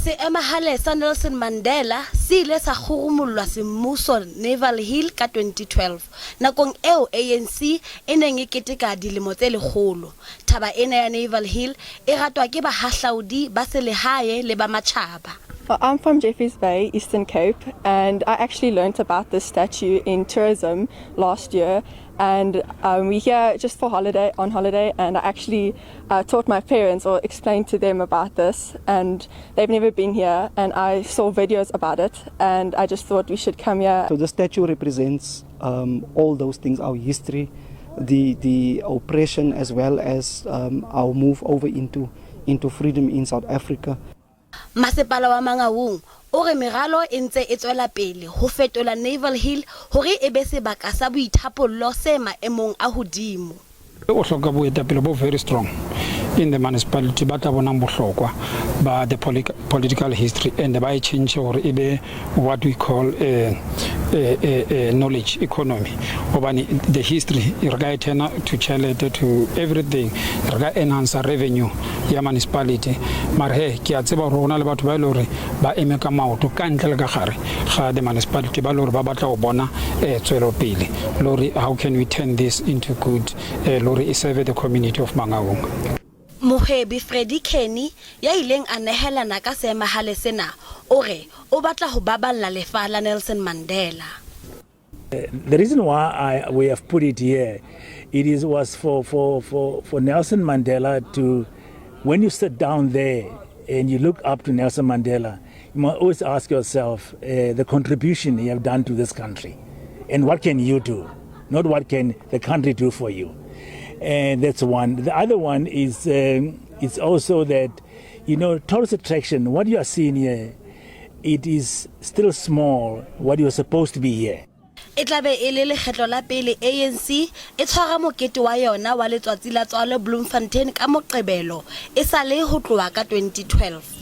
Seemahale sa Nelson Mandela se ile sa kgurumullwa semmuso Naval Hill ka 2012 nakong eo ANC e neng e keteka dilemo tse 100. Thaba ena ya Naval Hill e ratwa ke bahahlaudi ba lehae le ba matjhaba. I'm from Jeffreys Bay, Eastern Cape, and I actually learnt about this statue in tourism last year. And we're here just for on holiday, and I actually taught my parents or explained to them about this, and they've never been here, and I saw videos about it, and I just thought we should come here. So the statue represents all those things, our history, the oppression, as well as our move over into freedom in South Africa. Masepala wa Mangaung o re meralo e ntse e tswela pele ho fetola Naval Hill hore e be sebaka sa boithapollo se maemong a hodimo. O hloka boetapele bo very strong in the municipality ba tla bonang bohlokwa ba the political history, and ba change hore e be what we call a knowledge economy. Obani the history re ga etena to chelete to everything, re ga enhance revenue ya municipality. Mara he ke a tseba rona le batho ba ile hore ba eme ka maoto ka ntle le ka gare ga the municipality ba le hore ba batla go bona tswelo pele lori how can we turn this into good lori e serve the community of Mangaung. Mohebi Freddy Kenny ya ileng a nehelana ka seemahale sena o re o batla ho baballa lefa la Nelson Mandela. The reason why we have put it here, was for Nelson Mandela to, when you sit down there and you look up to Nelson Mandela, you must always ask yourself the contribution you have done to this country, and what can you do, not what can the country do for you. And that's one. The other one is it's also that, tourist attraction, what you are seeing here, it is still small, what you are supposed to be here. E tla be e le lekgetlo la pele ANC e tshwara mokete wa yona wa letsatsi la tswalo Bloemfontein ka Moqebelo e sa le ho tloha ka 2012.